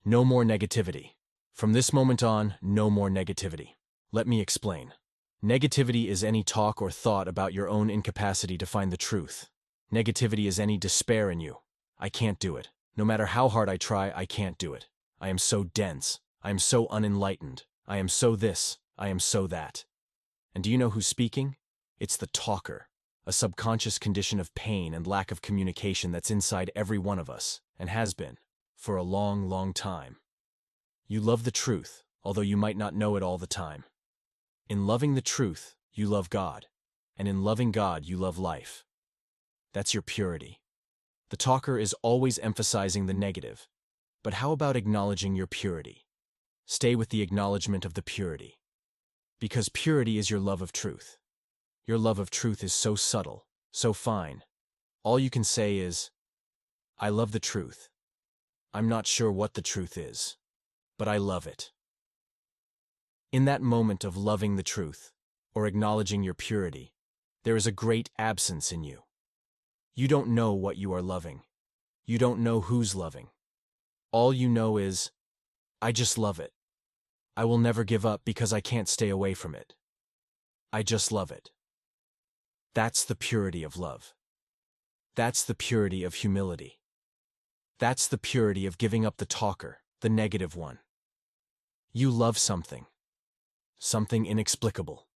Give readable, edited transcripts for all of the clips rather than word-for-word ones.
No more negativity. From this moment on, no more negativity. Let me explain. Negativity is any talk or thought about your own incapacity to find the truth. Negativity is any despair in you. I can't do it. No matter how hard I try, I can't do it. I am so dense. I am so unenlightened. I am so this. I am so that. And do you know who's speaking? It's the talker, a subconscious condition of pain and lack of communication that's inside every one of us, and has been, for a long, long time. You love the truth, although you might not know it all the time. In loving the truth, you love God, and in loving God, you love life. That's your purity. The talker is always emphasizing the negative, but how about acknowledging your purity? Stay with the acknowledgement of the purity. Because purity is your love of truth. Your love of truth is so subtle, so fine. All you can say is, I love the truth. I'm not sure what the truth is, but I love it. In that moment of loving the truth, or acknowledging your purity, there is a great absence in you. You don't know what you are loving. You don't know who's loving. All you know is, I just love it. I will never give up because I can't stay away from it. I just love it. That's the purity of love. That's the purity of humility. That's the purity of giving up the talker, the negative one. You love something. Something inexplicable.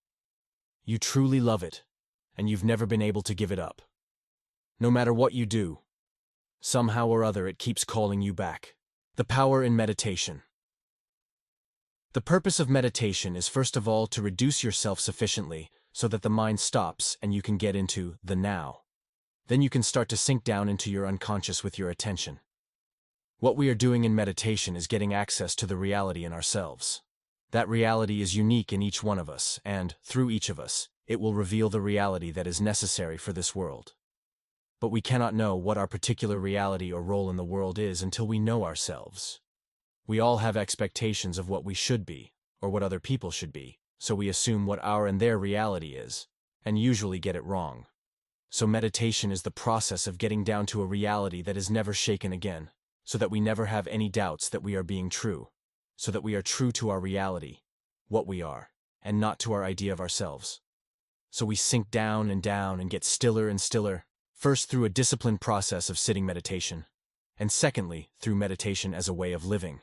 You truly love it, and you've never been able to give it up. No matter what you do, somehow or other it keeps calling you back. The power in meditation. The purpose of meditation is first of all to reduce yourself sufficiently so that the mind stops and you can get into the now. Then you can start to sink down into your unconscious with your attention. What we are doing in meditation is getting access to the reality in ourselves. That reality is unique in each one of us, and, through each of us, it will reveal the reality that is necessary for this world. But we cannot know what our particular reality or role in the world is until we know ourselves. We all have expectations of what we should be, or what other people should be, so we assume what our and their reality is, and usually get it wrong. So meditation is the process of getting down to a reality that is never shaken again, so that we never have any doubts that we are being true, so that we are true to our reality, what we are, and not to our idea of ourselves. So we sink down and get stiller and stiller, first through a disciplined process of sitting meditation, and secondly, through meditation as a way of living.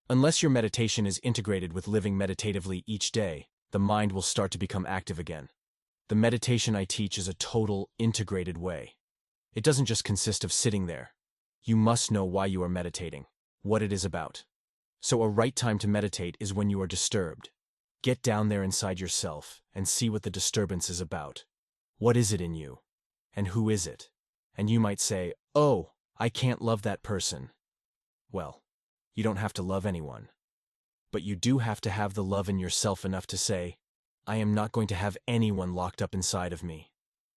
Unless your meditation is integrated with living meditatively each day, the mind will start to become active again. The meditation I teach is a total, integrated way. It doesn't just consist of sitting there. You must know why you are meditating, what it is about. So a right time to meditate is when you are disturbed. Get down there inside yourself and see what the disturbance is about. What is it in you? And who is it? And you might say, oh, I can't love that person. Well, you don't have to love anyone. But you do have to have the love in yourself enough to say, I am not going to have anyone locked up inside of me.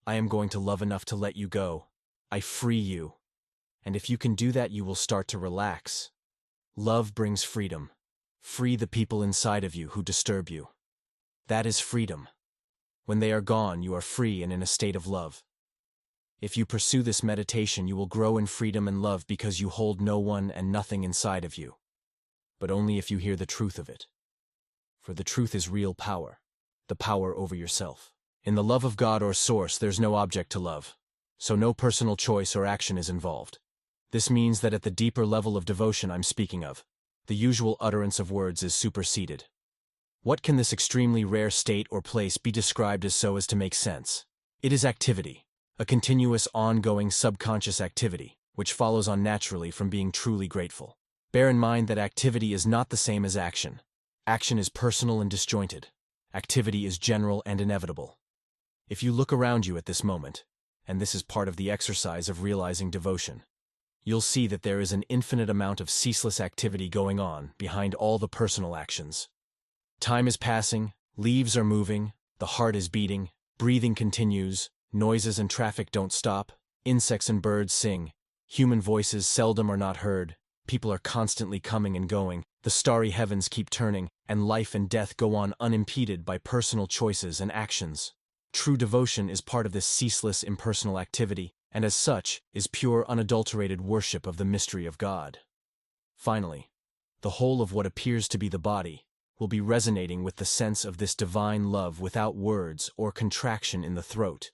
I am going to love enough to let you go. I free you. And if you can do that, you will start to relax. Love brings freedom. Free the people inside of you who disturb you. That is freedom. When they are gone, you are free and in a state of love. If you pursue this meditation, you will grow in freedom and love because you hold no one and nothing inside of you. But only if you hear the truth of it. For the truth is real power, the power over yourself. In the love of God or Source, there's no object to love, so no personal choice or action is involved. This means that at the deeper level of devotion I'm speaking of, the usual utterance of words is superseded. What can this extremely rare state or place be described as so as to make sense? It is activity. A continuous, ongoing, subconscious activity, which follows on naturally from being truly grateful. Bear in mind that activity is not the same as action. Action is personal and disjointed. Activity is general and inevitable. If you look around you at this moment, and this is part of the exercise of realizing devotion, you'll see that there is an infinite amount of ceaseless activity going on behind all the personal actions. Time is passing, leaves are moving, the heart is beating, breathing continues, noises and traffic don't stop, insects and birds sing, human voices seldom are not heard, people are constantly coming and going, the starry heavens keep turning, and life and death go on unimpeded by personal choices and actions. True devotion is part of this ceaseless impersonal activity, and as such, is pure unadulterated worship of the mystery of God. Finally, the whole of what appears to be the body, will be resonating with the sense of this divine love without words or contraction in the throat.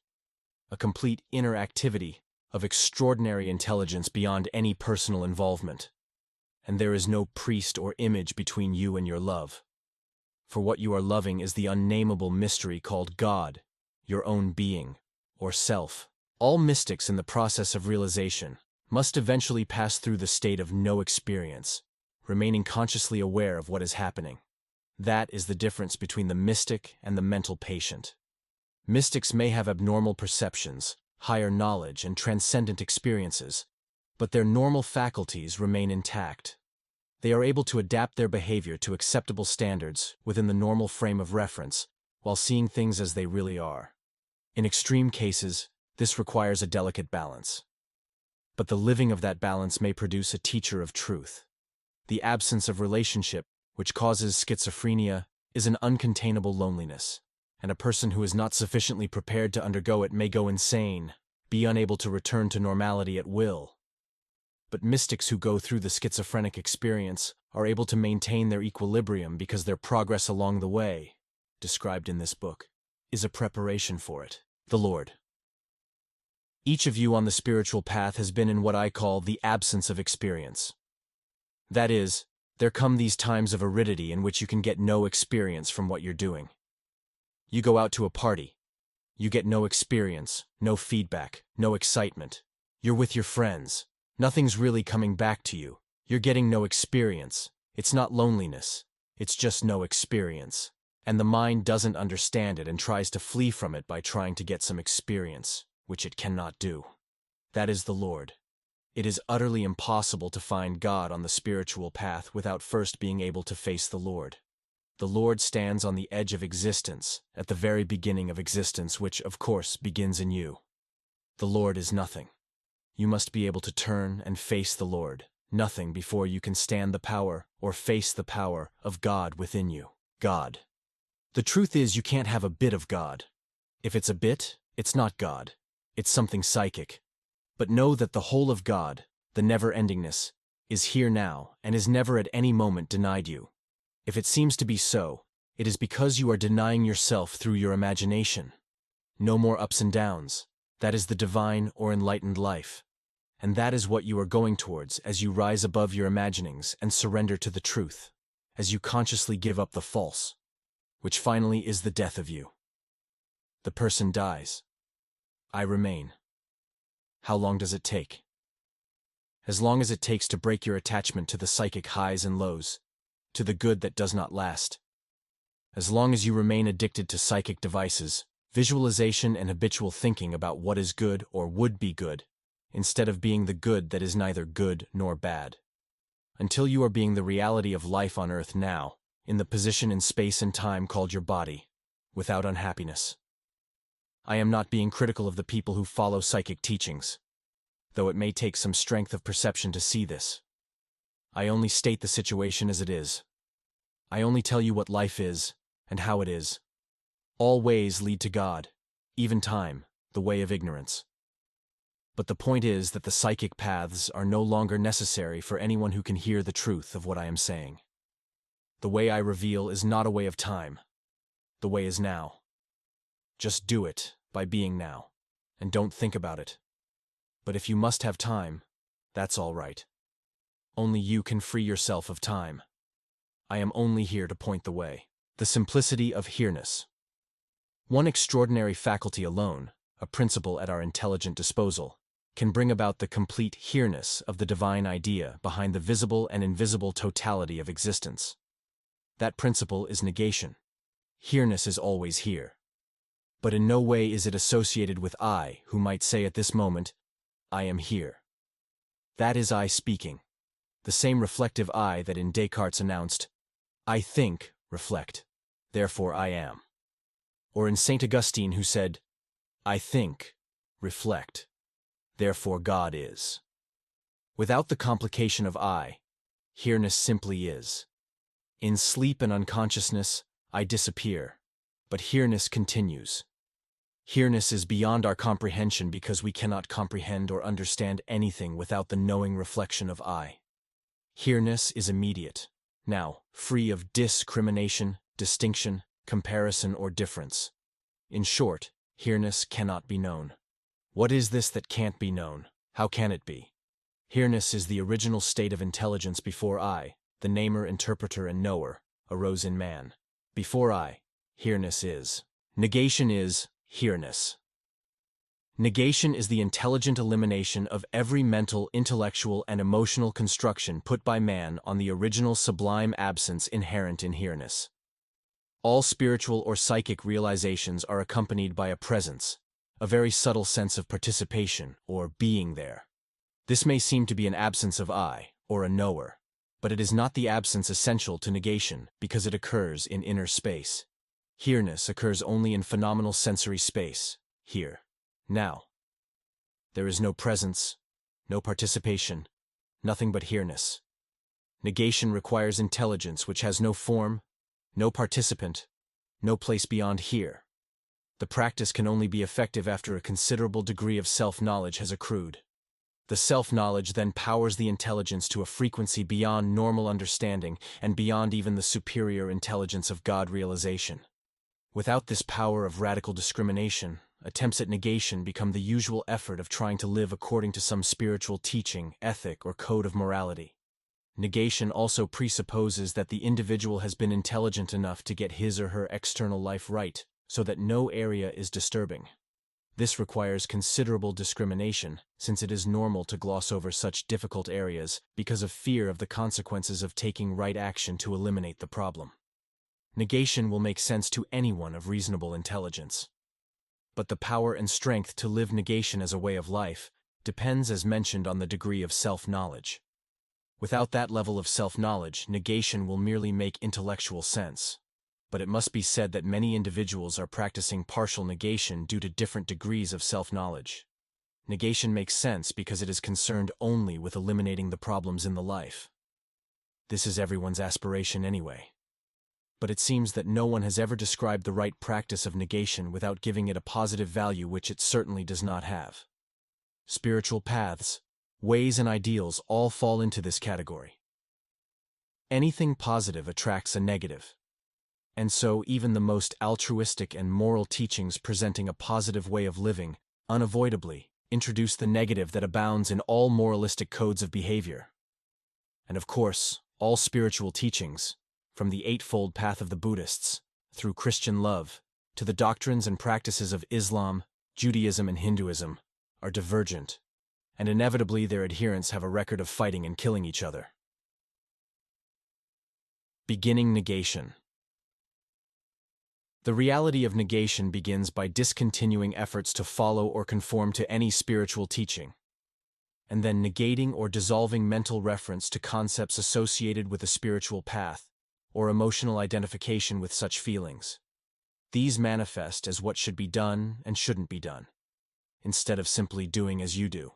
A complete inner activity of extraordinary intelligence beyond any personal involvement. And there is no priest or image between you and your love. For what you are loving is the unnameable mystery called God, your own being, or self. All mystics in the process of realization must eventually pass through the state of no experience, remaining consciously aware of what is happening. That is the difference between the mystic and the mental patient. Mystics may have abnormal perceptions, higher knowledge, and transcendent experiences, but their normal faculties remain intact. They are able to adapt their behavior to acceptable standards within the normal frame of reference, while seeing things as they really are. In extreme cases, this requires a delicate balance. But the living of that balance may produce a teacher of truth. The absence of relationship, which causes schizophrenia, is an uncontainable loneliness, and a person who is not sufficiently prepared to undergo it may go insane, be unable to return to normality at will. But mystics who go through the schizophrenic experience are able to maintain their equilibrium because their progress along the way, described in this book, is a preparation for it. The Lord. Each of you on the spiritual path has been in what I call the absence of experience. That is, there come these times of aridity in which you can get no experience from what you're doing. You go out to a party. You get no experience, no feedback, no excitement. You're with your friends. Nothing's really coming back to you. You're getting no experience. It's not loneliness. It's just no experience. And the mind doesn't understand it and tries to flee from it by trying to get some experience, which it cannot do. That is the Lord. It is utterly impossible to find God on the spiritual path without first being able to face the Lord. The Lord stands on the edge of existence, at the very beginning of existence, which, of course, begins in you. The Lord is nothing. You must be able to turn and face the Lord, nothing, before you can stand the power or face the power of God within you. God. The truth is, you can't have a bit of God. If it's a bit, it's not God. It's something psychic. But know that the whole of God, the never-endingness, is here now and is never at any moment denied you. If it seems to be so, it is because you are denying yourself through your imagination. No more ups and downs. That is the divine or enlightened life. And that is what you are going towards as you rise above your imaginings and surrender to the truth, as you consciously give up the false, which finally is the death of you. The person dies. I remain. How long does it take? As long as it takes to break your attachment to the psychic highs and lows, to the good that does not last. As long as you remain addicted to psychic devices, visualization and habitual thinking about what is good or would be good, instead of being the good that is neither good nor bad. Until you are being the reality of life on earth now, in the position in space and time called your body, without unhappiness. I am not being critical of the people who follow psychic teachings, though it may take some strength of perception to see this. I only state the situation as it is. I only tell you what life is and how it is. All ways lead to God, even time, the way of ignorance. But the point is that the psychic paths are no longer necessary for anyone who can hear the truth of what I am saying. The way I reveal is not a way of time. The way is now. Just do it by being now, and don't think about it. But if you must have time, that's all right. Only you can free yourself of time. I am only here to point the way. The simplicity of H.E.R.E.ness. One extraordinary faculty alone, a principle at our intelligent disposal, can bring about the complete H.E.R.E.ness of the divine idea behind the visible and invisible totality of existence. That principle is negation. H.E.R.E.ness is always here. But in no way is it associated with I, who might say at this moment, I am here. That is I speaking. The same reflective I that in Descartes announced, I think, reflect, therefore I am. Or in St. Augustine who said, I think, reflect, therefore God is. Without the complication of I, H.E.R.E.ness simply is. In sleep and unconsciousness, I disappear, but H.E.R.E.ness continues. H.E.R.E.ness is beyond our comprehension because we cannot comprehend or understand anything without the knowing reflection of I. H.E.R.E.ness is immediate. Now, free of discrimination, distinction, comparison, or difference. In short, here-ness cannot be known. What is this that can't be known? How can it be? Here-ness is the original state of intelligence before I, the namer, interpreter, and knower, arose in man. Before I, here-ness is. Negation is here-ness. Negation is the intelligent elimination of every mental, intellectual, and emotional construction put by man on the original sublime absence inherent in here-ness. All spiritual or psychic realizations are accompanied by a presence, a very subtle sense of participation or being there. This may seem to be an absence of I, or a knower, but it is not the absence essential to negation because it occurs in inner space. Here-ness occurs only in phenomenal sensory space, here. Now. There is no presence, no participation, nothing but here-ness. Negation requires intelligence which has no form, no participant, no place beyond here. The practice can only be effective after a considerable degree of self-knowledge has accrued. The self-knowledge then powers the intelligence to a frequency beyond normal understanding and beyond even the superior intelligence of God realization. Without this power of radical discrimination, attempts at negation become the usual effort of trying to live according to some spiritual teaching, ethic, or code of morality. Negation also presupposes that the individual has been intelligent enough to get his or her external life right, so that no area is disturbing. This requires considerable discrimination, since it is normal to gloss over such difficult areas because of fear of the consequences of taking right action to eliminate the problem. Negation will make sense to anyone of reasonable intelligence. But the power and strength to live negation as a way of life depends, as mentioned, on the degree of self-knowledge. Without that level of self-knowledge, negation will merely make intellectual sense. But it must be said that many individuals are practicing partial negation due to different degrees of self-knowledge. Negation makes sense because it is concerned only with eliminating the problems in the life. This is everyone's aspiration anyway. But it seems that no one has ever described the right practice of negation without giving it a positive value which it certainly does not have. Spiritual paths, ways, and ideals all fall into this category. Anything positive attracts a negative. And so even the most altruistic and moral teachings presenting a positive way of living unavoidably introduce the negative that abounds in all moralistic codes of behavior. And of course, all spiritual teachings, from the Eightfold Path of the Buddhists, through Christian love, to the doctrines and practices of Islam, Judaism, and Hinduism, are divergent, and inevitably their adherents have a record of fighting and killing each other. Beginning negation. The reality of negation begins by discontinuing efforts to follow or conform to any spiritual teaching, and then negating or dissolving mental reference to concepts associated with a spiritual path, or emotional identification with such feelings. These manifest as what should be done and shouldn't be done, instead of simply doing as you do.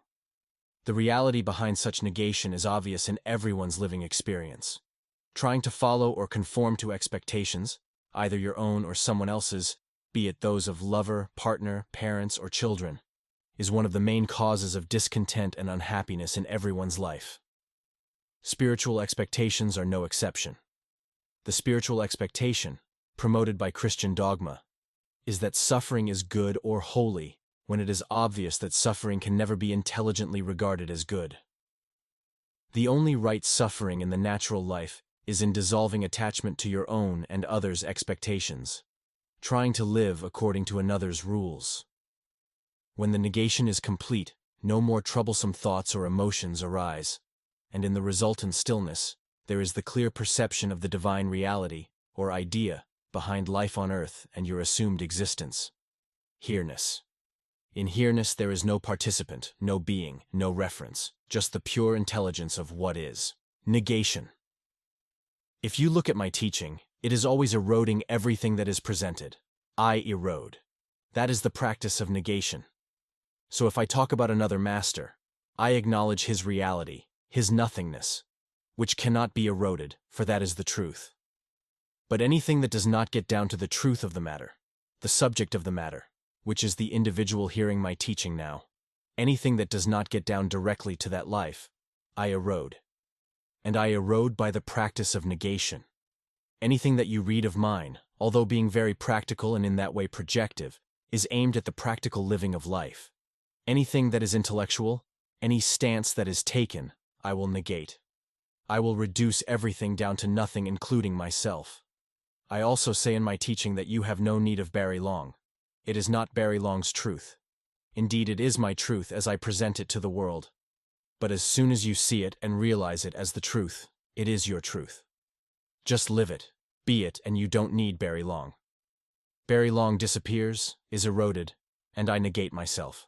The reality behind such negation is obvious in everyone's living experience. Trying to follow or conform to expectations, either your own or someone else's, be it those of lover, partner, parents, or children, is one of the main causes of discontent and unhappiness in everyone's life. Spiritual expectations are no exception. The spiritual expectation, promoted by Christian dogma, is that suffering is good or holy when it is obvious that suffering can never be intelligently regarded as good. The only right suffering in the natural life is in dissolving attachment to your own and others' expectations, trying to live according to another's rules. When the negation is complete, no more troublesome thoughts or emotions arise, and in the resultant stillness, there is the clear perception of the divine reality, or idea, behind life on earth and your assumed existence. Here-ness. In here-ness there is no participant, no being, no reference, just the pure intelligence of what is. Negation. If you look at my teaching, it is always eroding everything that is presented. I erode. That is the practice of negation. So if I talk about another master, I acknowledge his reality, his nothingness, which cannot be eroded, for that is the truth. But anything that does not get down to the truth of the matter, the subject of the matter, which is the individual hearing my teaching now, anything that does not get down directly to that life, I erode. and I erode by the practice of negation. Anything that you read of mine, although being very practical and in that way projective, is aimed at the practical living of life. Anything that is intellectual, any stance that is taken, I will negate. I will reduce everything down to nothing, including myself. I also say in my teaching that you have no need of Barry Long. It is not Barry Long's truth. Indeed, it is my truth as I present it to the world. But as soon as you see it and realize it as the truth, it is your truth. Just live it, be it, and you don't need Barry Long. Barry Long disappears, is eroded, and I negate myself.